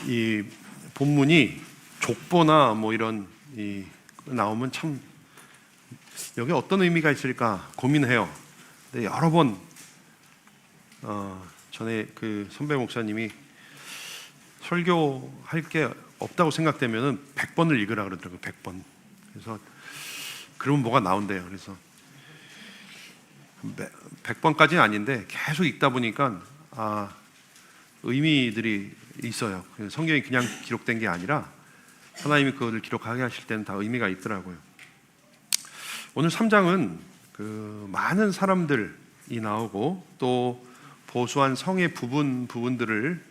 이 본문이 족보나 뭐 이런 나오면 참 여기 어떤 의미가 있을까 고민해요. 근데 여러 번 전에 그 선배 목사님이 설교할 게 없다고 생각되면은 100번을 읽으라 그러더라고요. 100번. 그래서 그러면 뭐가 나온대요. 그래서 100번까지는 아닌데 계속 읽다 보니까 의미들이 있어요. 성경이 그냥 기록된 게 아니라 하나님이 그것을 기록하게 하실 때는 다 의미가 있더라고요. 오늘 3장은 그 많은 사람들이 나오고 또 보수한 성의 부분들을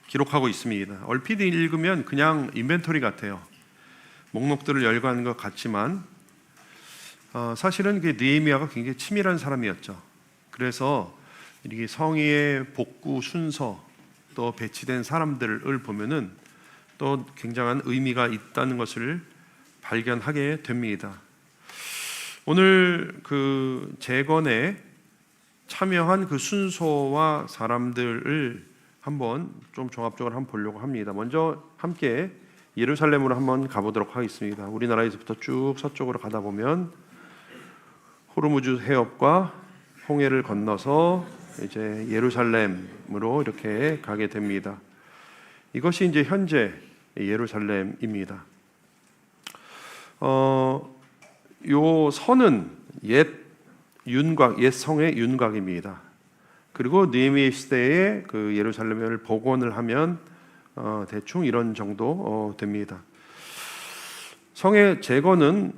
기록하고 있습니다. 얼핏 읽으면 그냥 인벤토리 같아요. 목록들을 열거하는 것 같지만 사실은 그 느헤미야가 굉장히 치밀한 사람이었죠. 그래서 이렇게 성의의 복구 순서 또 배치된 사람들을 보면은 또 굉장한 의미가 있다는 것을 발견하게 됩니다. 오늘 그 재건에 참여한 그 순서와 사람들을 한번 좀 종합적으로 한번 보려고 합니다. 먼저 함께 예루살렘으로 한번 가보도록 하겠습니다. 우리나라에서부터 쭉 서쪽으로 가다 보면 호르무즈 해협과 홍해를 건너서 이제 예루살렘으로 이렇게 가게 됩니다. 이것이 이제 현재 예루살렘입니다. 요 선은 옛 성의 윤곽입니다. 그리고 느헤미야 시대에 그 예루살렘을 복원을 하면 대충 이런 정도 됩니다. 성의 재건은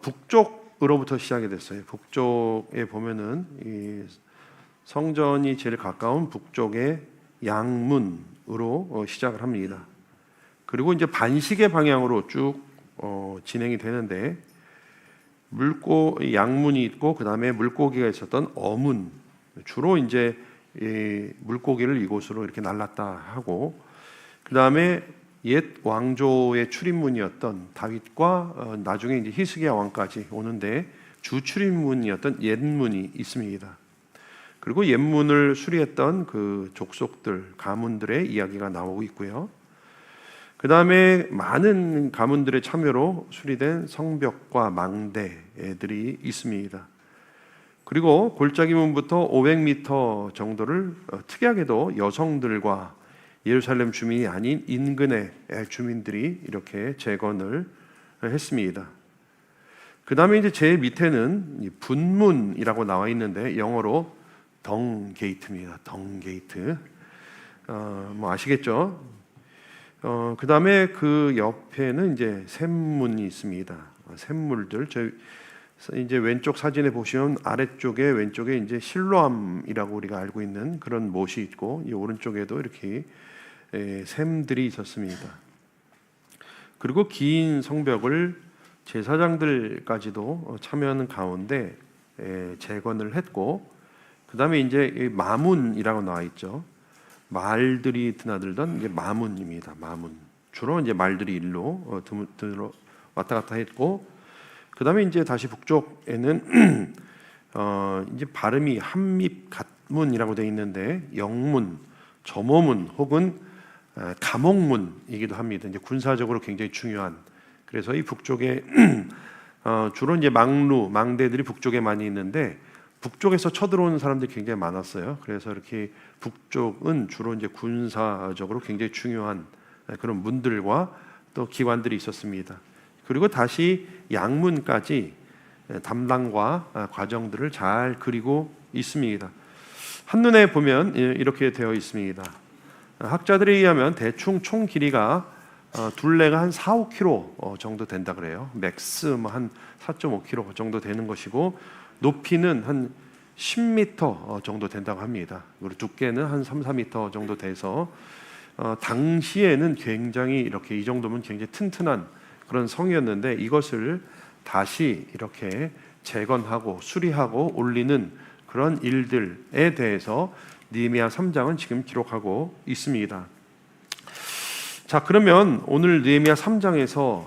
북쪽으로부터 시작이 됐어요. 북쪽에 보면은 이 성전이 제일 가까운 북쪽의 양문으로 시작을 합니다. 그리고 이제 반시계 방향으로 쭉 진행이 되는데 양문이 있고 그 다음에 물고기가 있었던 어문, 주로 이제 물고기를 이곳으로 이렇게 날랐다 하고 그 다음에 옛 왕조의 출입문이었던 다윗과 나중에 이제 히스기야 왕까지 오는데 주 출입문이었던 옛문이 있습니다. 그리고 옛문을 수리했던 그 족속들, 가문들의 이야기가 나오고 있고요. 그 다음에 많은 가문들의 참여로 수리된 성벽과 망대들이 있습니다. 그리고 골짜기문부터 500m 정도를 특이하게도 여성들과 예루살렘 주민이 아닌 인근의 주민들이 이렇게 재건을 했습니다. 그 다음에 이제 제일 밑에는 분문이라고 나와 있는데 영어로 덩 게이트입니다. 덩 게이트. 뭐 아시겠죠? 그 다음에 그 옆에는 이제 샘문이 있습니다. 샘물들. 이제 왼쪽 사진에 보시면 아래쪽에 왼쪽에 이제 실로암이라고 우리가 알고 있는 그런 못이 있고 이 오른쪽에도 이렇게 샘들이 있었습니다. 그리고 긴 성벽을 제사장들까지도 참여하는 가운데 재건을 했고 그 다음에 이제 마문이라고 나와 있죠. 말들이 드나들던 이제 마문입니다. 마문. 주로 이제 말들이 일로 왔다 갔다 했고, 그 다음에 이제 다시 북쪽에는 이제 발음이 한밉갓문이라고 되어 있는데 영문, 점호문 혹은 감옥문이기도 합니다. 이제 군사적으로 굉장히 중요한. 그래서 이 북쪽에 주로 이제 망대들이 북쪽에 많이 있는데. 북쪽에서 쳐들어오는 사람들이 굉장히 많았어요. 그래서 이렇게 북쪽은 주로 이제 군사적으로 굉장히 중요한 그런 문들과 또 기관들이 있었습니다. 그리고 다시 양문까지 담당과 과정들을 잘 그리고 있습니다. 한눈에 보면 이렇게 되어 있습니다. 학자들에 의하면 대충 총 길이가 둘레가 한 4, 5km 정도 된다 그래요. 맥스 한 4.5km 정도 되는 것이고 높이는 한 10m 정도 된다고 합니다. 그리고 두께는 한 3, 4m 정도 돼서 당시에는 굉장히 이렇게 이 정도면 굉장히 튼튼한 그런 성이었는데 이것을 다시 이렇게 재건하고 수리하고 올리는 그런 일들에 대해서 느헤미야 3장은 지금 기록하고 있습니다. 자, 그러면 오늘 느헤미야 3장에서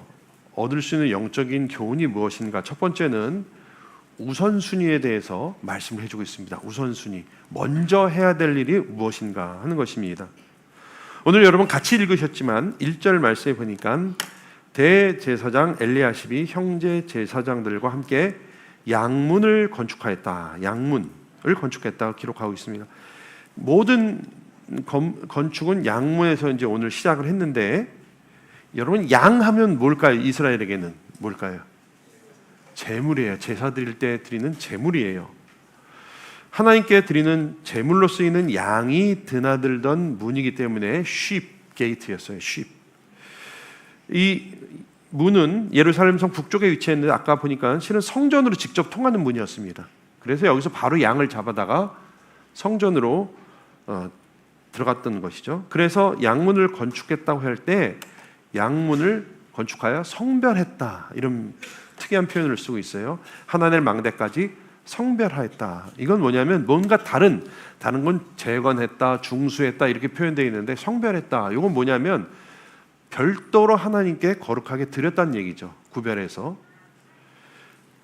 얻을 수 있는 영적인 교훈이 무엇인가? 첫 번째는 우선순위에 대해서 말씀을 해주고 있습니다. 우선순위, 먼저 해야 될 일이 무엇인가 하는 것입니다. 오늘 여러분 같이 읽으셨지만 1절 말씀에 보니까 대제사장 엘리야십이 형제 제사장들과 함께 양문을 건축하였다. 양문을 건축했다고 기록하고 있습니다. 모든 건축은 양문에서 이제 오늘 시작을 했는데, 여러분 양하면 뭘까요? 이스라엘에게는 뭘까요? 제물이에요. 제사 드릴 때 드리는 제물이에요. 하나님께 드리는 제물로 쓰이는 양이 드나들던 문이기 때문에 sheep gate였어요. sheep. 이 문은 예루살렘 성 북쪽에 위치했는데 아까 보니까 실은 성전으로 직접 통하는 문이었습니다. 그래서 여기서 바로 양을 잡아다가 성전으로 들어갔던 것이죠. 그래서 양문을 건축했다고 할 때 양문을 건축하여 성별했다, 이런 특이한 표현을 쓰고 있어요. 하나넬 망대까지 성별하였다. 이건 뭐냐면 뭔가 다른 건 재건했다, 중수했다 이렇게 표현되어 있는데, 성별했다, 이건 뭐냐면 별도로 하나님께 거룩하게 드렸다는 얘기죠. 구별해서.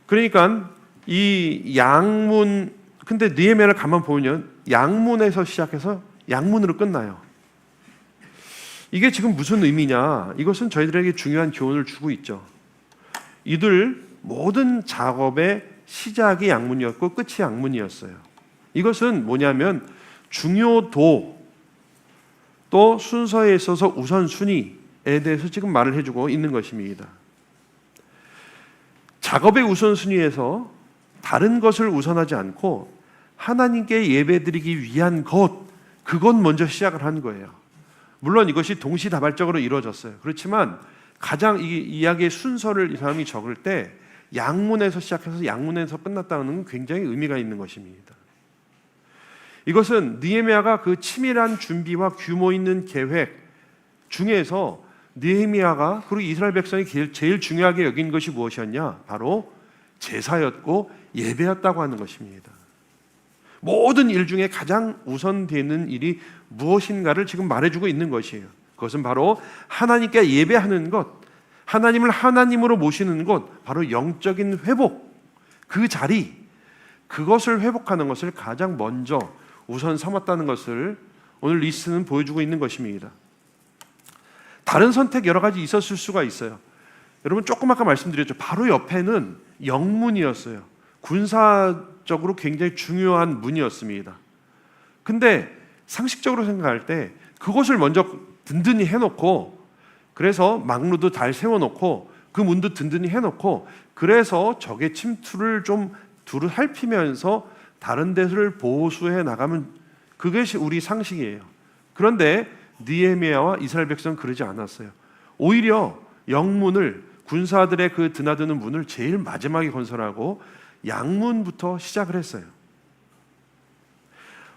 그러니까 이 양문, 근데 느헤미야를 가만 보면 양문에서 시작해서 양문으로 끝나요. 이게 지금 무슨 의미냐? 이것은 저희들에게 중요한 교훈을 주고 있죠. 이들 모든 작업의 시작이 양문이었고 끝이 양문이었어요. 이것은 뭐냐면 중요도 또 순서에 있어서 우선순위에 대해서 지금 말을 해주고 있는 것입니다. 작업의 우선순위에서 다른 것을 우선하지 않고 하나님께 예배드리기 위한 그건 먼저 시작을 한 거예요. 물론 이것이 동시다발적으로 이루어졌어요. 그렇지만 가장 이 이야기의 순서를 이 사람이 적을 때 양문에서 시작해서 양문에서 끝났다는 건 굉장히 의미가 있는 것입니다. 이것은 느헤미야가 그 치밀한 준비와 규모 있는 계획 중에서 느헤미야가 그리고 이스라엘 백성이 제일 중요하게 여긴 것이 무엇이었냐? 바로 제사였고 예배였다고 하는 것입니다. 모든 일 중에 가장 우선되는 일이 무엇인가를 지금 말해주고 있는 것이에요. 그것은 바로 하나님께 예배하는 것, 하나님을 하나님으로 모시는 것, 바로 영적인 회복, 그 자리, 그것을 회복하는 것을 가장 먼저 우선 삼았다는 것을 오늘 리스트는 보여주고 있는 것입니다. 다른 선택 여러 가지 있었을 수가 있어요. 여러분 조금 아까 말씀드렸죠. 바로 옆에는 영문이었어요. 군사적으로 굉장히 중요한 문이었습니다. 근데 상식적으로 생각할 때 그것을 먼저 든든히 해놓고, 그래서 막루도 잘 세워놓고 그 문도 든든히 해놓고, 그래서 적의 침투를 좀 두루 살피면서 다른 데를 보수해 나가면 그것이 우리 상식이에요. 그런데 느헤미야와 이스라엘 백성은 그러지 않았어요. 오히려 영문을, 군사들의 그 드나드는 문을 제일 마지막에 건설하고 양문부터 시작을 했어요.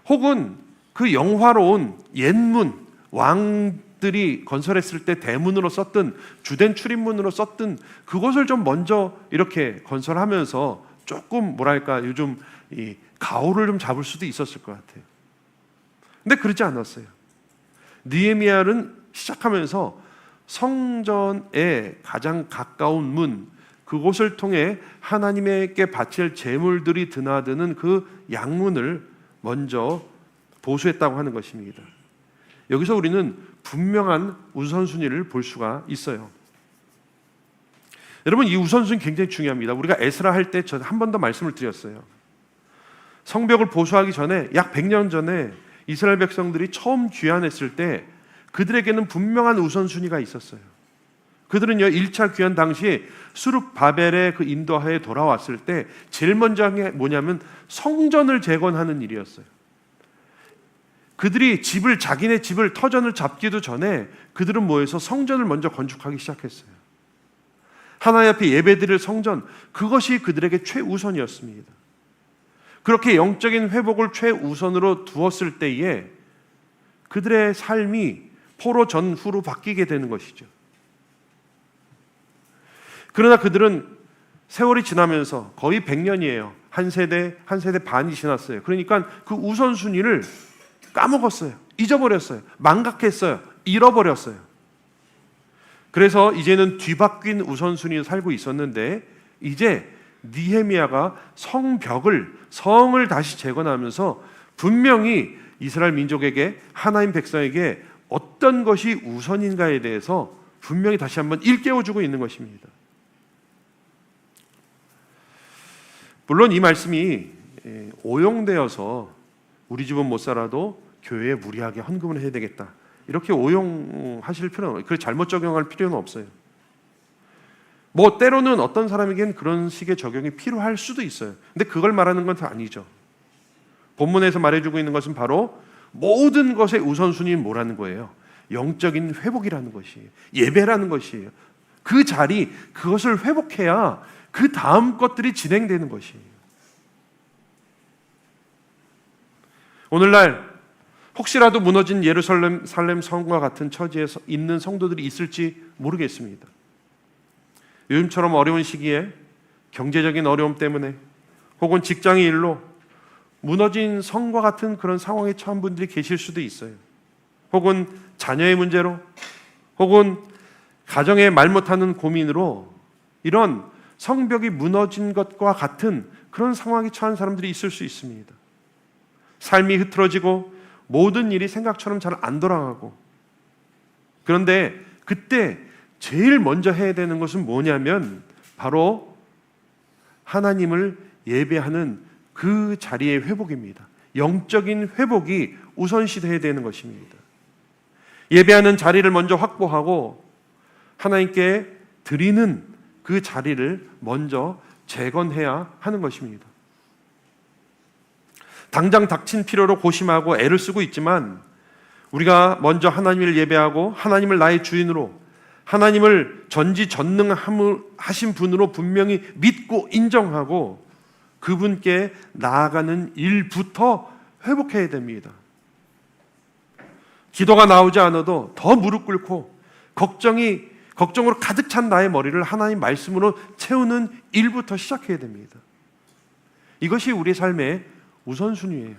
혹은 그 영화로운 옛문, 왕들이 건설했을 때 대문으로 썼던, 주된 출입문으로 썼던 그것을 좀 먼저 이렇게 건설하면서 조금 뭐랄까 요즘 이 가오를 좀 잡을 수도 있었을 것 같아요. 근데 그러지 않았어요. 느헤미야는 시작하면서 성전에 가장 가까운 문, 그곳을 통해 하나님께 바칠 제물들이 드나드는 그 양문을 먼저 보수했다고 하는 것입니다. 여기서 우리는 분명한 우선순위를 볼 수가 있어요. 여러분, 이 우선순위 굉장히 중요합니다. 우리가 에스라 할 때 한 번 더 말씀을 드렸어요. 성벽을 보수하기 전에 약 100년 전에 이스라엘 백성들이 처음 귀환했을 때 그들에게는 분명한 우선순위가 있었어요. 그들은요 1차 귀환 당시 수룹바벨의 그 인도하에 돌아왔을 때 제일 먼저 한 게 뭐냐면 성전을 재건하는 일이었어요. 그들이 자기네 집을 터전을 잡기도 전에 그들은 모여서 성전을 먼저 건축하기 시작했어요. 하나님 앞에 예배드릴 성전, 그것이 그들에게 최우선이었습니다. 그렇게 영적인 회복을 최우선으로 두었을 때에 그들의 삶이 포로 전후로 바뀌게 되는 것이죠. 그러나 그들은 세월이 지나면서 거의 100년이에요. 한 세대 반이 지났어요. 그러니까 그 우선순위를 까먹었어요. 잊어버렸어요. 망각했어요. 잃어버렸어요. 그래서 이제는 뒤바뀐 우선순위로 살고 있었는데, 이제 느헤미야가 성을 다시 재건하면서 분명히 이스라엘 민족에게, 하나님 백성에게 어떤 것이 우선인가에 대해서 분명히 다시 한번 일깨워주고 있는 것입니다. 물론 이 말씀이 오용되어서 우리 집은 못 살아도 교회에 무리하게 헌금을 해야 되겠다, 이렇게 오용하실 필요는 없어요. 잘못 적용할 필요는 없어요. 뭐 때로는 어떤 사람에게는 그런 식의 적용이 필요할 수도 있어요. 근데 그걸 말하는 건 아니죠. 본문에서 말해주고 있는 것은 바로 모든 것의 우선순위는 뭐라는 거예요? 영적인 회복이라는 것이에요. 예배라는 것이에요. 그 자리, 그것을 회복해야 그 다음 것들이 진행되는 것이에요. 오늘날 혹시라도 무너진 예루살렘 성과 같은 처지에 있는 성도들이 있을지 모르겠습니다. 요즘처럼 어려운 시기에 경제적인 어려움 때문에 혹은 직장의 일로 무너진 성과 같은 그런 상황에 처한 분들이 계실 수도 있어요. 혹은 자녀의 문제로, 혹은 가정의 말 못하는 고민으로 이런 성벽이 무너진 것과 같은 그런 상황에 처한 사람들이 있을 수 있습니다. 삶이 흐트러지고 모든 일이 생각처럼 잘 안 돌아가고, 그런데 그때 제일 먼저 해야 되는 것은 뭐냐면 바로 하나님을 예배하는 그 자리의 회복입니다. 영적인 회복이 우선시돼야 되는 것입니다. 예배하는 자리를 먼저 확보하고 하나님께 드리는 그 자리를 먼저 재건해야 하는 것입니다. 당장 닥친 필요로 고심하고 애를 쓰고 있지만 우리가 먼저 하나님을 예배하고 하나님을 나의 주인으로, 하나님을 전지전능하신 분으로 분명히 믿고 인정하고 그분께 나아가는 일부터 회복해야 됩니다. 기도가 나오지 않아도 더 무릎 꿇고 걱정으로 가득 찬 나의 머리를 하나님 말씀으로 채우는 일부터 시작해야 됩니다. 이것이 우리 삶의 우선순위예요.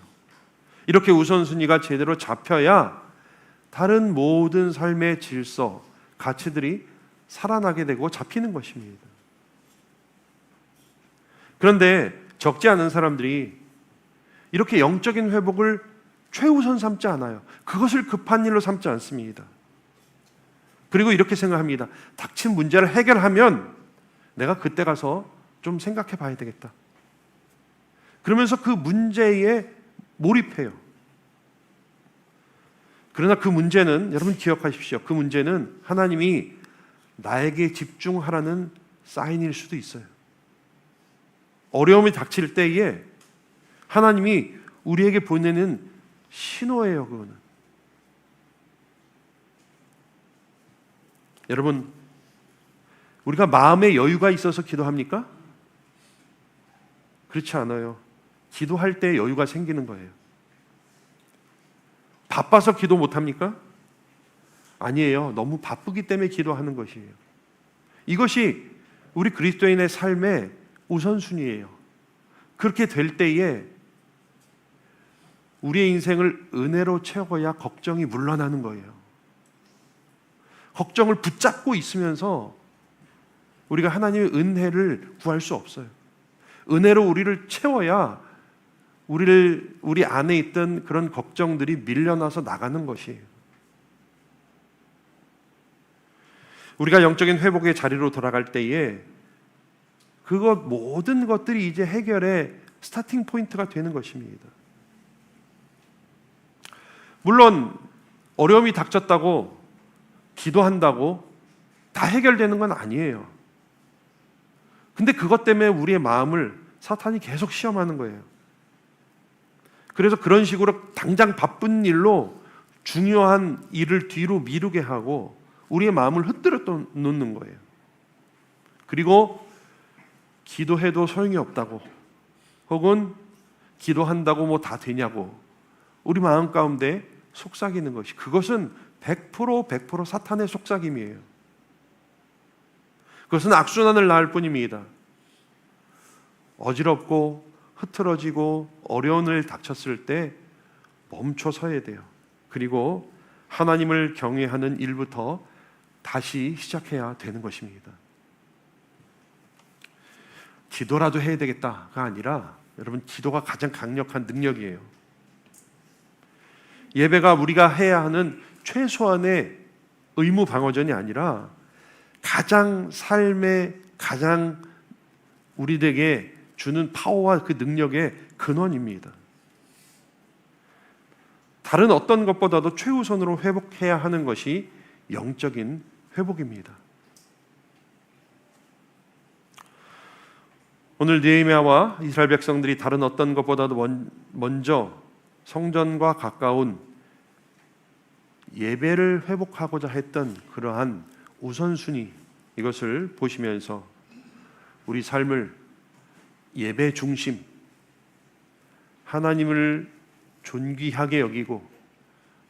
이렇게 우선순위가 제대로 잡혀야 다른 모든 삶의 질서, 가치들이 살아나게 되고 잡히는 것입니다. 그런데 적지 않은 사람들이 이렇게 영적인 회복을 최우선 삼지 않아요. 그것을 급한 일로 삼지 않습니다. 그리고 이렇게 생각합니다. 닥친 문제를 해결하면 내가 그때 가서 좀 생각해 봐야 되겠다. 그러면서 그 문제에 몰입해요. 그러나 그 문제는, 여러분 기억하십시오. 그 문제는 하나님이 나에게 집중하라는 사인일 수도 있어요. 어려움이 닥칠 때에 하나님이 우리에게 보내는 신호예요, 그거는. 여러분, 우리가 마음의 여유가 있어서 기도합니까? 그렇지 않아요. 기도할 때 여유가 생기는 거예요. 바빠서 기도 못합니까? 아니에요. 너무 바쁘기 때문에 기도하는 것이에요. 이것이 우리 그리스도인의 삶의 우선순위예요. 그렇게 될 때에 우리의 인생을 은혜로 채워야 걱정이 물러나는 거예요. 걱정을 붙잡고 있으면서 우리가 하나님의 은혜를 구할 수 없어요. 은혜로 우리를 채워야 우리 안에 있던 그런 걱정들이 밀려나서 나가는 것이에요. 우리가 영적인 회복의 자리로 돌아갈 때에 모든 것들이 이제 해결의 스타팅 포인트가 되는 것입니다. 물론 어려움이 닥쳤다고 기도한다고 다 해결되는 건 아니에요. 근데 그것 때문에 우리의 마음을 사탄이 계속 시험하는 거예요. 그래서 그런 식으로 당장 바쁜 일로 중요한 일을 뒤로 미루게 하고 우리의 마음을 흩뜨려 놓는 거예요. 그리고 기도해도 소용이 없다고, 혹은 기도한다고 뭐 다 되냐고 우리 마음 가운데 속삭이는 것이, 그것은 100% 사탄의 속삭임이에요. 그것은 악순환을 낳을 뿐입니다. 어지럽고 흐트러지고 어려운 일 닥쳤을 때 멈춰 서야 돼요. 그리고 하나님을 경외하는 일부터 다시 시작해야 되는 것입니다. 기도라도 해야 되겠다가 아니라, 여러분, 기도가 가장 강력한 능력이에요. 예배가 우리가 해야 하는 최소한의 의무 방어전이 아니라 가장 삶의 가장 우리에게 주는 파워와 그 능력의 근원입니다. 다른 어떤 것보다도 최우선으로 회복해야 하는 것이 영적인 회복입니다. 오늘 느헤미야와 이스라엘 백성들이 다른 어떤 것보다도 먼저 성전과 가까운 예배를 회복하고자 했던 그러한 우선순위, 이것을 보시면서 우리 삶을 예배 중심, 하나님을 존귀하게 여기고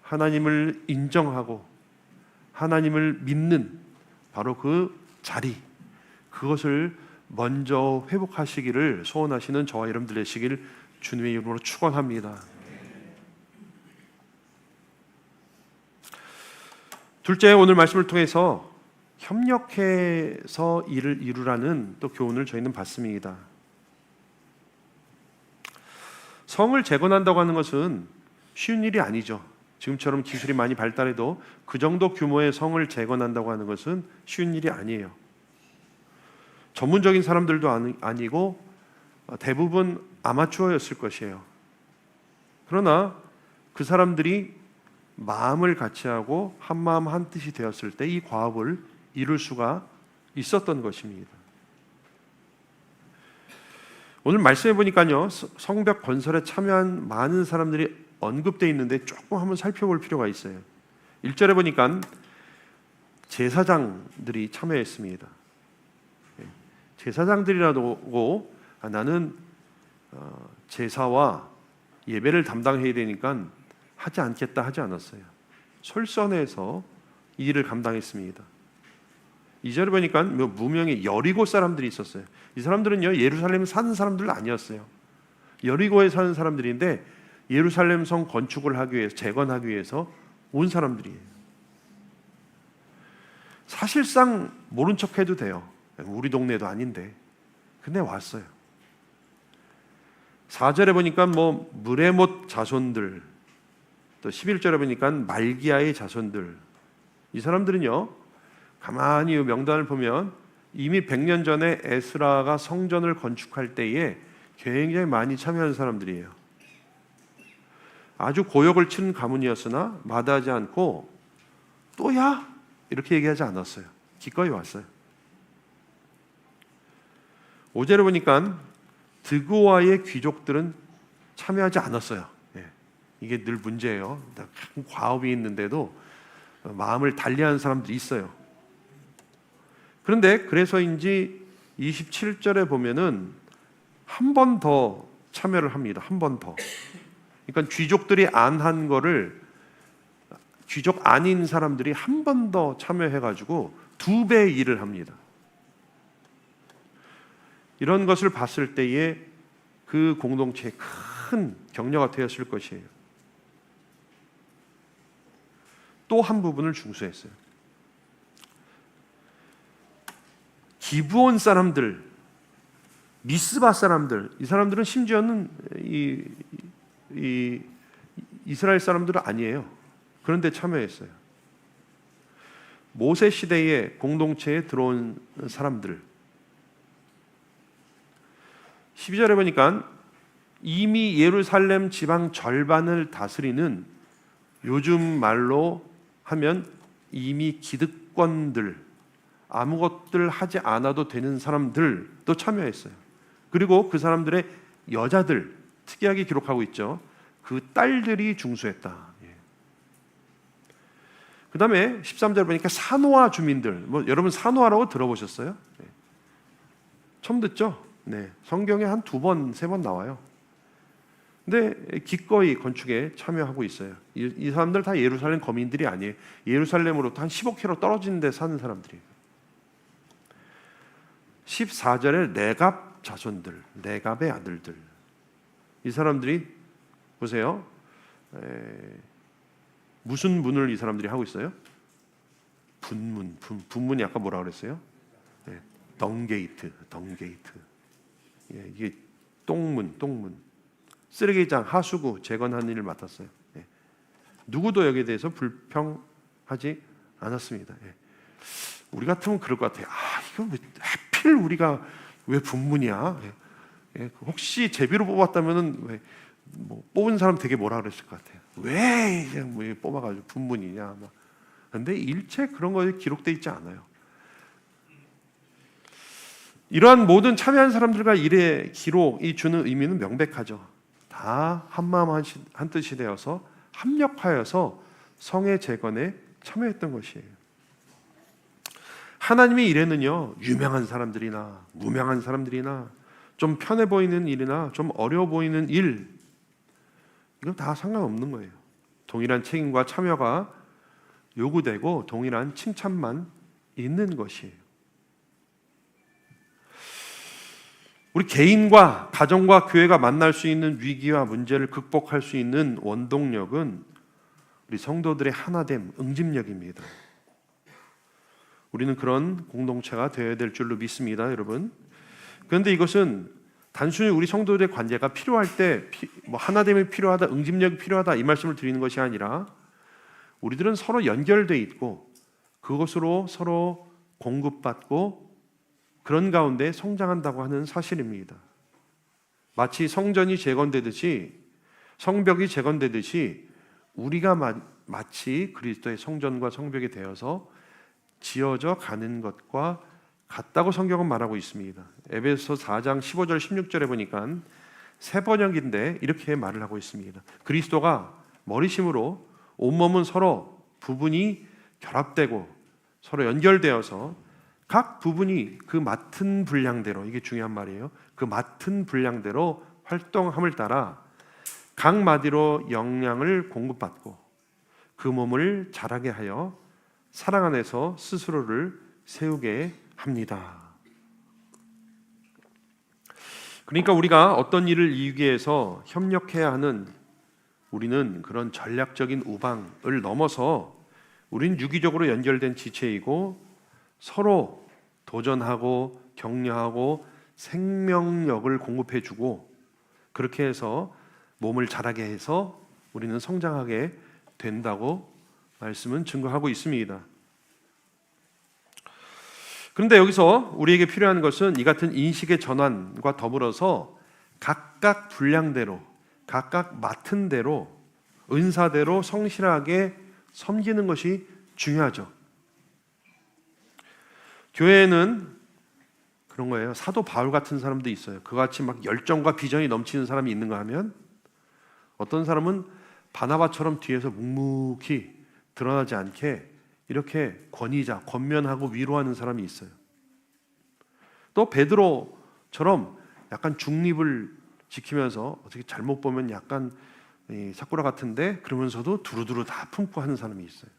하나님을 인정하고 하나님을 믿는 바로 그 자리, 그것을 먼저 회복하시기를 소원하시는 저와 여러분들 되시길 주님의 이름으로 축원합니다. 둘째, 오늘 말씀을 통해서 협력해서 일을 이루라는 또 교훈을 저희는 받습니다. 성을 재건한다고 하는 것은 쉬운 일이 아니죠. 지금처럼 기술이 많이 발달해도 그 정도 규모의 성을 재건한다고 하는 것은 쉬운 일이 아니에요. 전문적인 사람들도 아니고 대부분 아마추어였을 것이에요. 그러나 그 사람들이 마음을 같이 하고 한 마음 한 뜻이 되었을 때 이 과업을 이룰 수가 있었던 것입니다. 오늘 말씀해 보니까요, 성벽 건설에 참여한 많은 사람들이 언급되어 있는데 조금 한번 살펴볼 필요가 있어요. 1절에 보니까 제사장들이 참여했습니다. 제사장들이라고 나는 제사와 예배를 담당해야 되니까 하지 않겠다 하지 않았어요. 솔선해서 이 일을 감당했습니다. 2절에 보니까 무명의 여리고 사람들이 있었어요. 이 사람들은요, 예루살렘에 사는 사람들 아니었어요. 여리고에 사는 사람들인데 예루살렘 성 건축을 하기 위해서, 재건하기 위해서 온 사람들이에요. 사실상 모른 척 해도 돼요. 우리 동네도 아닌데. 근데 왔어요. 4절에 보니까 무레못 자손들, 또 11절에 보니까 말기야의 자손들. 이 사람들은요, 가만히 명단을 보면 이미 100년 전에 에스라가 성전을 건축할 때에 굉장히 많이 참여한 사람들이에요. 아주 고역을 치는 가문이었으나 마다하지 않고 또야? 이렇게 얘기하지 않았어요. 기꺼이 왔어요. 5절에 보니까 드고아의 귀족들은 참여하지 않았어요. 이게 늘 문제예요. 큰 과업이 있는데도 마음을 달리하는 사람들이 있어요. 그런데 그래서인지 27절에 보면은 한 번 더 참여를 합니다. 한 번 더. 그러니까 귀족들이 안 한 거를 귀족 아닌 사람들이 한 번 더 참여해가지고 2배의 일을 합니다. 이런 것을 봤을 때에 그 공동체에 큰 격려가 되었을 것이에요. 또 한 부분을 중수했어요. 기브온 사람들, 미스바 사람들, 이 사람들은 심지어는 이 이스라엘 사람들은 아니에요. 그런데 참여했어요. 모세 시대의 공동체에 들어온 사람들. 12절에 보니까 이미 예루살렘 지방 절반을 다스리는, 요즘 말로 하면 이미 기득권들, 아무것들 하지 않아도 되는 사람들도 참여했어요. 그리고 그 사람들의 여자들, 특이하게 기록하고 있죠. 그 딸들이 중수했다. 그 다음에 13절 보니까 사노아 주민들, 여러분 사노아라고 들어보셨어요? 처음 듣죠? 네, 성경에 한 2번, 3번 나와요. 근데 기꺼이 건축에 참여하고 있어요. 이 사람들 다 예루살렘 거민들이 아니에요. 예루살렘으로부터 한 15km 떨어진 데 사는 사람들이에요. 14절에 네갑 자손들, 네갑의 아들들. 이 사람들이 보세요. 무슨 문을 이 사람들이 하고 있어요? 분문. 분문이 아까 뭐라 그랬어요? 덩게이트. 이게 똥문. 쓰레기장, 하수구 재건하는 일을 맡았어요. 누구도 여기에 대해서 불평하지 않았습니다. 우리 같으면 그럴 것 같아요. 이거 왜 하필 우리가 왜 분문이야? 혹시 제비로 뽑았다면은 뽑은 사람 되게 뭐라 그랬을 것 같아요. 왜 그냥 뽑아가지고 분문이냐? 그런데 일체 그런 거에 기록돼 있지 않아요. 이러한 모든 참여한 사람들과 일의 기록이 주는 의미는 명백하죠. 다 한마음 한뜻이 되어서 합력하여서 성의 재건에 참여했던 것이에요. 하나님의 일에는요, 유명한 사람들이나 무명한 사람들이나 좀 편해 보이는 일이나 좀 어려워 보이는 일, 이건 다 상관없는 거예요. 동일한 책임과 참여가 요구되고 동일한 칭찬만 있는 것이에요. 우리 개인과 가정과 교회가 만날 수 있는 위기와 문제를 극복할 수 있는 원동력은 우리 성도들의 하나됨, 응집력입니다. 우리는 그런 공동체가 되어야 될 줄로 믿습니다, 여러분. 그런데 이것은 단순히 우리 성도들의 관계가 필요할 때 하나됨이 필요하다, 응집력이 필요하다 이 말씀을 드리는 것이 아니라 우리들은 서로 연결돼 있고 그것으로 서로 공급받고 그런 가운데 성장한다고 하는 사실입니다. 마치 성전이 재건되듯이, 성벽이 재건되듯이 우리가 마치 그리스도의 성전과 성벽이 되어서 지어져 가는 것과 같다고 성경은 말하고 있습니다. 에베소서 4장 15절 16절에 보니까 새 번역인데 이렇게 말을 하고 있습니다. 그리스도가 머리심으로 온몸은 서로 부분이 결합되고 서로 연결되어서 각 부분이 그 맡은 분량대로, 이게 중요한 말이에요. 그 맡은 분량대로 활동함을 따라 각 마디로 영향을 공급받고 그 몸을 자라게 하여 사랑 안에서 스스로를 세우게 합니다. 그러니까 우리가 어떤 일을 이루기 위해서 협력해야 하는, 우리는 그런 전략적인 우방을 넘어서 우리는 유기적으로 연결된 지체이고 서로 도전하고 격려하고 생명력을 공급해주고 그렇게 해서 몸을 자라게 해서 우리는 성장하게 된다고 말씀은 증거하고 있습니다. 그런데 여기서 우리에게 필요한 것은 이 같은 인식의 전환과 더불어서 각각 분량대로, 각각 맡은 대로, 은사대로 성실하게 섬기는 것이 중요하죠. 교회에는 그런 거예요. 사도 바울 같은 사람도 있어요. 그같이 막 열정과 비전이 넘치는 사람이 있는가 하면 어떤 사람은 바나바처럼 뒤에서 묵묵히 드러나지 않게 이렇게 권위자, 권면하고 위로하는 사람이 있어요. 또 베드로처럼 약간 중립을 지키면서 어떻게 잘못 보면 약간 사쿠라 같은데 그러면서도 두루두루 다 품고 하는 사람이 있어요.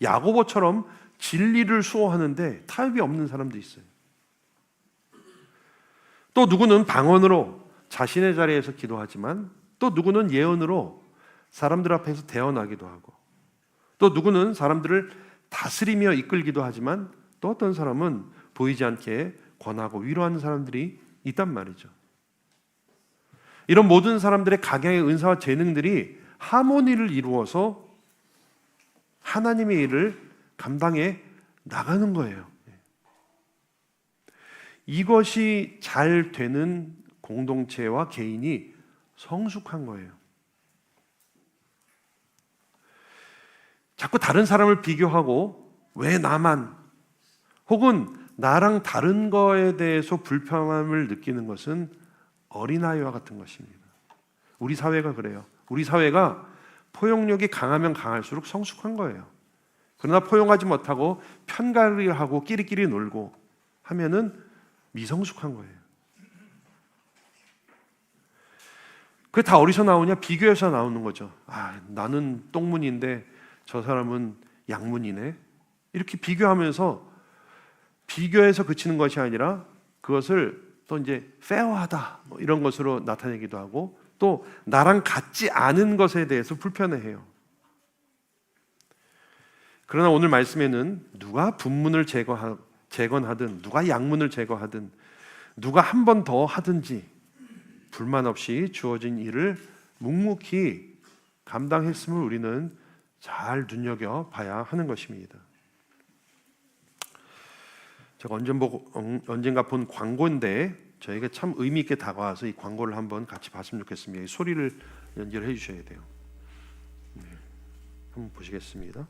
야고보처럼 진리를 수호하는데 타협이 없는 사람도 있어요. 또 누구는 방언으로 자신의 자리에서 기도하지만 또 누구는 예언으로 사람들 앞에서 대언하기도 하고 또 누구는 사람들을 다스리며 이끌기도 하지만 또 어떤 사람은 보이지 않게 권하고 위로하는 사람들이 있단 말이죠. 이런 모든 사람들의 각양의 은사와 재능들이 하모니를 이루어서 하나님의 일을 감당해 나가는 거예요. 이것이 잘 되는 공동체와 개인이 성숙한 거예요. 자꾸 다른 사람을 비교하고 왜 나만, 혹은 나랑 다른 거에 대해서 불편함을 느끼는 것은 어린아이와 같은 것입니다. 우리 사회가 그래요. 우리 사회가 포용력이 강하면 강할수록 성숙한 거예요. 그러나 포용하지 못하고 편가르기하고 끼리끼리 놀고 하면은 미성숙한 거예요. 그게 다 어디서 나오냐? 비교해서 나오는 거죠. 나는 똥문인데 저 사람은 양문이네. 이렇게 비교하면서 비교해서 그치는 것이 아니라 그것을 또 이제 페어하다 이런 것으로 나타내기도 하고 또 나랑 같지 않은 것에 대해서 불편해해요. 그러나 오늘 말씀에는 누가 분문을 재건하든 누가 양문을 제거하든 누가 한 번 더 하든지 불만 없이 주어진 일을 묵묵히 감당했음을 우리는 잘 눈여겨봐야 하는 것입니다. 제가 언젠가 본 광고인데 저에게 참 의미 있게 다가와서 이 광고를 한번 같이 봤으면 좋겠습니다. 이 소리를 연결해 주셔야 돼요. 네, 한번 보시겠습니다.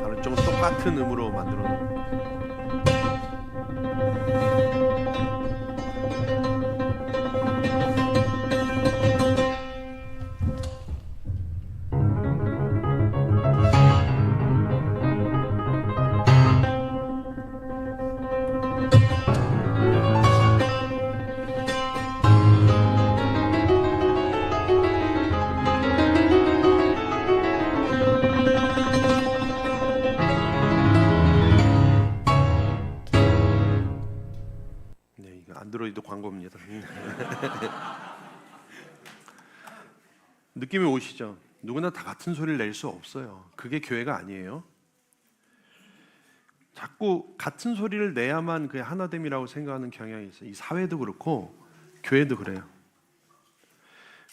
다른 쪽은 똑같은 음으로 만들어 놓은. 안드로이드 광고입니다. 느낌이 오시죠? 누구나 다 같은 소리를 낼 수 없어요. 그게 교회가 아니에요. 자꾸 같은 소리를 내야만 그게 하나됨이라고 생각하는 경향이 있어요. 이 사회도 그렇고 교회도 그래요.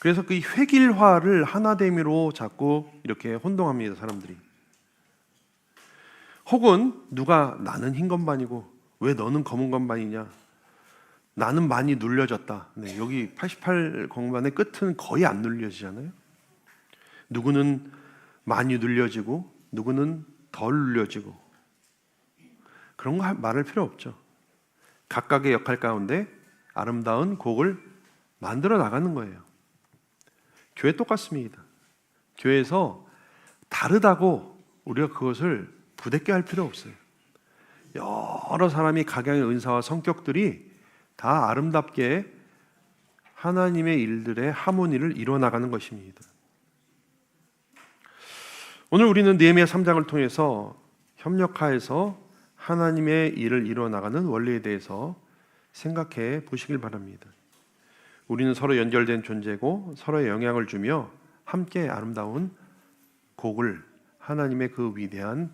그래서 그 획일화를 하나됨으로 자꾸 이렇게 혼동합니다, 사람들이. 혹은 누가 나는 흰 건반이고 왜 너는 검은 건반이냐? 나는 많이 눌려졌다. 네, 여기 88 건반의 끝은 거의 안 눌려지잖아요. 누구는 많이 눌려지고 누구는 덜 눌려지고 그런 거 말할 필요 없죠. 각각의 역할 가운데 아름다운 곡을 만들어 나가는 거예요. 교회 똑같습니다. 교회에서 다르다고 우리가 그것을 부대껴 할 필요 없어요. 여러 사람이 각양의 은사와 성격들이 다 아름답게 하나님의 일들의 하모니를 이뤄나가는 것입니다. 오늘 우리는 느헤미야 3장을 통해서 협력하여서 하나님의 일을 이뤄나가는 원리에 대해서 생각해 보시길 바랍니다. 우리는 서로 연결된 존재고 서로의 영향을 주며 함께 아름다운 곡을, 하나님의 그 위대한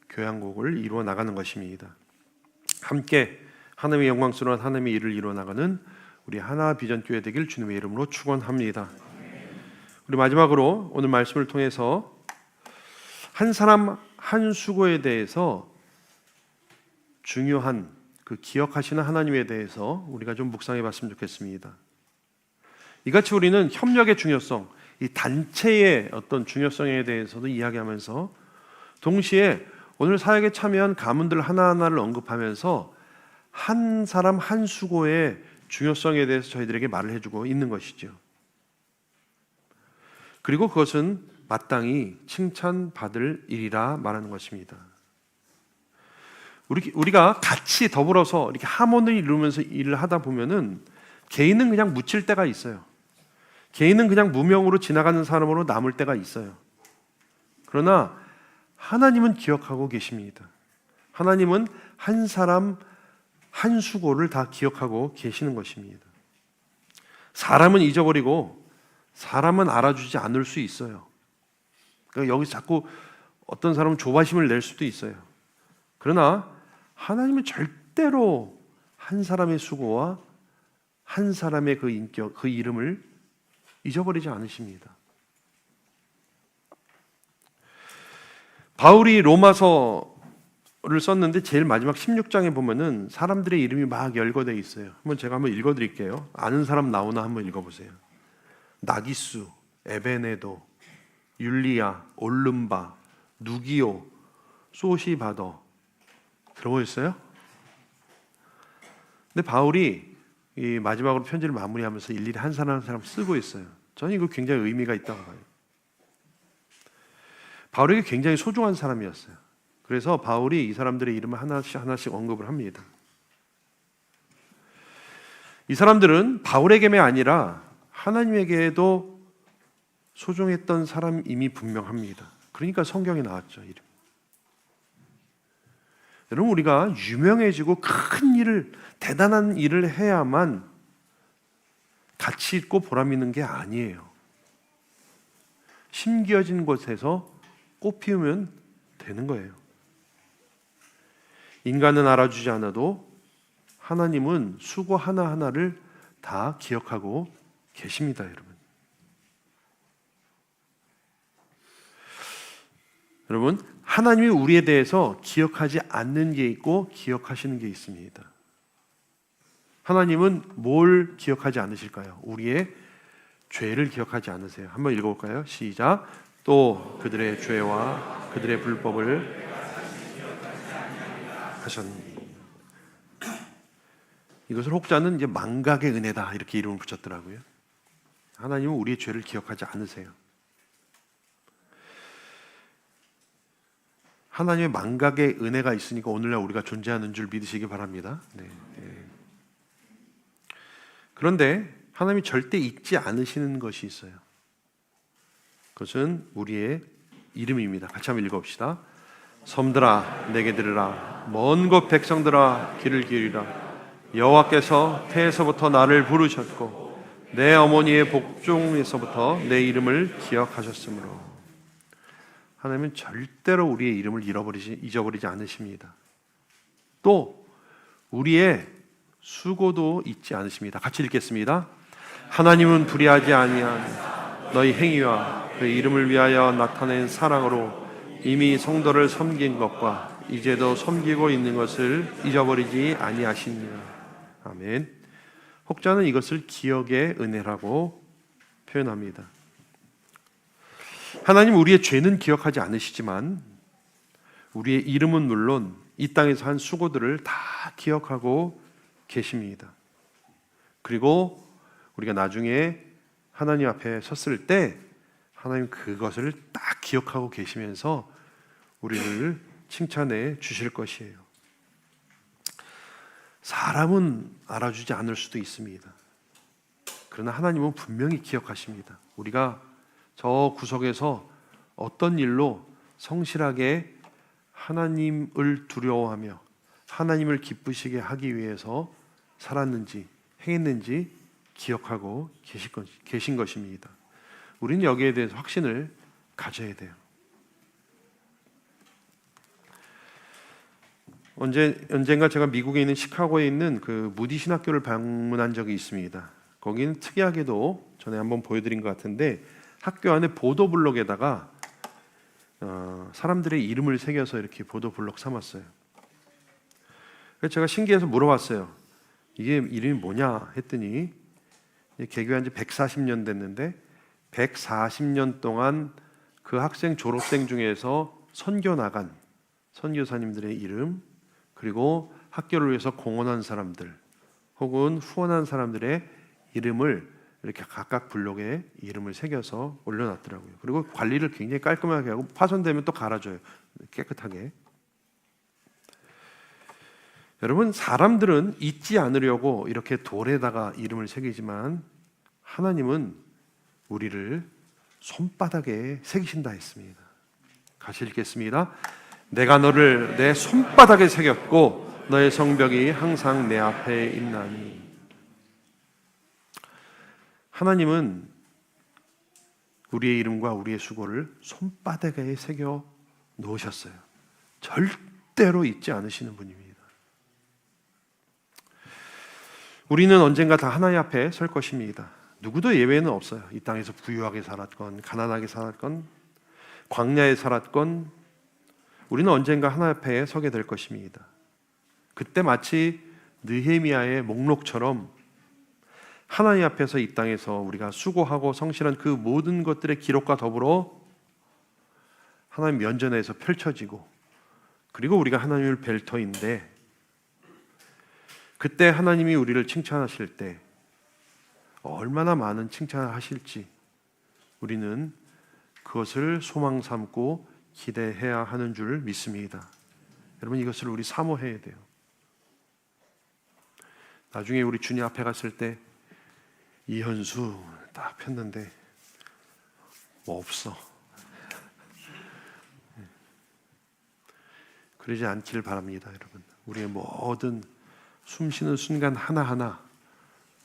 교향곡을 이루어나가는 것입니다. 함께 하나님의 영광스러운 하나님의 일을 이루어나가는 우리 하나비전교회 되길 주님의 이름으로 축원합니다. 우리 마지막으로 오늘 말씀을 통해서 한 사람 한 수고에 대해서 중요한 그 기억하시는 하나님에 대해서 우리가 좀 묵상해 봤으면 좋겠습니다. 이같이 우리는 협력의 중요성, 이 단체의 어떤 중요성에 대해서도 이야기하면서 동시에 오늘 사역에 참여한 가문들 하나하나를 언급하면서 한 사람 한 수고의 중요성에 대해서 저희들에게 말을 해주고 있는 것이죠. 그리고 그것은 마땅히 칭찬받을 일이라 말하는 것입니다. 우리가 같이 더불어서 이렇게 하모니를 이루면서 일을 하다 보면은 개인은 그냥 묻힐 때가 있어요. 개인은 그냥 무명으로 지나가는 사람으로 남을 때가 있어요. 그러나 하나님은 기억하고 계십니다. 하나님은 한 사람 한 수고를 다 기억하고 계시는 것입니다. 사람은 잊어버리고 사람은 알아주지 않을 수 있어요. 그러니까 여기서 자꾸 어떤 사람은 조바심을 낼 수도 있어요. 그러나 하나님은 절대로 한 사람의 수고와 한 사람의 그 인격, 그 이름을 잊어버리지 않으십니다. 바울이 로마서를 썼는데 제일 마지막 16장에 보면은 사람들의 이름이 막 열거되어 있어요. 제가 한번 읽어드릴게요. 아는 사람 나오나 한번 읽어보세요. 나기수, 에베네도, 율리아, 올름바, 누기오, 소시바더. 들어보셨어요? 근데 바울이 이 마지막으로 편지를 마무리하면서 일일이 한 사람 한 사람 쓰고 있어요. 저는 이거 굉장히 의미가 있다고 봐요. 바울에게 굉장히 소중한 사람이었어요. 그래서 바울이 이 사람들의 이름을 하나씩 언급을 합니다. 이 사람들은 바울에게만 아니라 하나님에게도 소중했던 사람임이 분명합니다. 그러니까 성경에 나왔죠, 이름. 여러분, 우리가 유명해지고 큰 일을, 대단한 일을 해야만 가치 있고 보람 있는 게 아니에요. 심겨진 곳에서 꽃 피우면 되는 거예요. 인간은 알아주지 않아도 하나님은 수고 하나하나를 다 기억하고 계십니다, 여러분. 여러분, 하나님이 우리에 대해서 기억하지 않는 게 있고 기억하시는 게 있습니다. 하나님은 뭘 기억하지 않으실까요? 우리의 죄를 기억하지 않으세요. 한번 읽어볼까요? 시작. 또 그들의 죄와 그들의 불법을 하셨니. 이것을 혹자는 이제 망각의 은혜다 이렇게 이름을 붙였더라고요. 하나님은 우리의 죄를 기억하지 않으세요. 하나님의 망각의 은혜가 있으니까 오늘날 우리가 존재하는 줄 믿으시기 바랍니다. 네. 그런데 하나님이 절대 잊지 않으시는 것이 있어요. 그것은 우리의 이름입니다. 같이 한번 읽어봅시다. 섬들아 내게 들으라. 먼 곳 백성들아 귀를 기울이라. 여호와께서 태에서부터 나를 부르셨고 내 어머니의 복종에서부터 내 이름을 기억하셨으므로. 하나님은 절대로 우리의 이름을 잊어버리지 않으십니다. 또 우리의 수고도 잊지 않으십니다. 같이 읽겠습니다. 하나님은 불의하지 아니한 너희 행위와 그의 이름을 위하여 나타낸 사랑으로 이미 성도를 섬긴 것과 이제도 섬기고 있는 것을 잊어버리지 아니하시니라. 아멘. 혹자는 이것을 기억의 은혜라고 표현합니다. 하나님 우리의 죄는 기억하지 않으시지만 우리의 이름은 물론 이 땅에서 한 수고들을 다 기억하고 계십니다. 그리고 우리가 나중에 하나님 앞에 섰을 때 하나님 그것을 딱 기억하고 계시면서 우리를 칭찬해 주실 것이에요. 사람은 알아주지 않을 수도 있습니다. 그러나 하나님은 분명히 기억하십니다. 우리가 저 구석에서 어떤 일로 성실하게 하나님을 두려워하며 하나님을 기쁘시게 하기 위해서 살았는지 행했는지 기억하고 계신 것입니다. 우리는 여기에 대해서 확신을 가져야 돼요. 언젠가 제가 미국에 있는 시카고에 있는 그 무디 신학교를 방문한 적이 있습니다. 거기는 특이하게도 전에 한번 보여드린 것 같은데 학교 안에 보도블록에다가 사람들의 이름을 새겨서 이렇게 보도블록 삼았어요. 그래서 제가 신기해서 물어봤어요. 이게 이름이 뭐냐 했더니 개교한 지 140년 됐는데 140년 동안 그 학생 졸업생 중에서 선교 나간 선교사님들의 이름, 그리고 학교를 위해서 공헌한 사람들 혹은 후원한 사람들의 이름을 이렇게 각각 블록에 이름을 새겨서 올려놨더라고요. 그리고 관리를 굉장히 깔끔하게 하고 파손되면 또 갈아줘요. 깨끗하게. 여러분, 사람들은 잊지 않으려고 이렇게 돌에다가 이름을 새기지만 하나님은 우리를 손바닥에 새기신다 했습니다. 같이 읽겠습니다. 내가 너를 내 손바닥에 새겼고 너의 성벽이 항상 내 앞에 있나니. 하나님은 우리의 이름과 우리의 수고를 손바닥에 새겨 놓으셨어요. 절대로 잊지 않으시는 분입니다. 우리는 언젠가 다 하나님 앞에 설 것입니다. 누구도 예외는 없어요. 이 땅에서 부유하게 살았건 가난하게 살았건 광야에 살았건 우리는 언젠가 하나님 앞에 서게 될 것입니다. 그때 마치 느헤미야의 목록처럼 하나님 앞에서 이 땅에서 우리가 수고하고 성실한 그 모든 것들의 기록과 더불어 하나님 면전에서 펼쳐지고, 그리고 우리가 하나님을 뵐 터인데, 그때 하나님이 우리를 칭찬하실 때 얼마나 많은 칭찬을 하실지 우리는 그것을 소망 삼고 기대해야 하는 줄 믿습니다. 여러분, 이것을 우리 사모해야 돼요. 나중에 우리 주님 앞에 갔을 때 이현수 딱 폈는데 뭐 없어. 그러지 않기를 바랍니다, 여러분. 우리의 모든 숨쉬는 순간 하나하나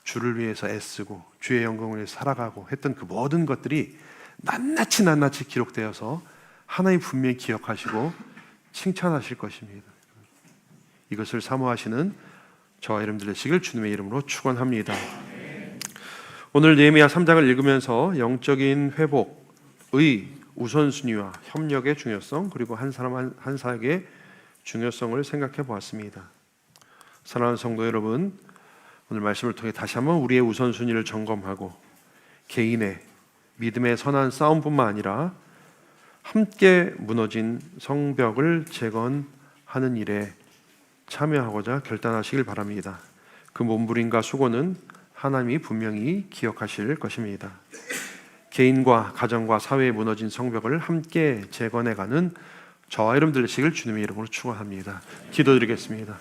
주를 위해서 애쓰고 주의 영광을 위해 살아가고 했던 그 모든 것들이 낱낱이 기록되어서 하나님 분명히 기억하시고 칭찬하실 것입니다. 이것을 사모하시는 저와 여러분들 되시길 주님의 이름으로 축원합니다. 오늘 예레미야 3장을 읽으면서 영적인 회복의 우선순위와 협력의 중요성, 그리고 한 사람 한 사역의 중요성을 생각해 보았습니다. 사랑하는 성도 여러분, 오늘 말씀을 통해 다시 한번 우리의 우선순위를 점검하고 개인의 믿음의 선한 싸움뿐만 아니라 함께 무너진 성벽을 재건하는 일에 참여하고자 결단하시길 바랍니다. 그 몸부림과 수고는 하나님이 분명히 기억하실 것입니다. 개인과 가정과 사회에 무너진 성벽을 함께 재건해가는 저와 여러분들 되시길 주님의 이름으로 축원합니다. 기도드리겠습니다.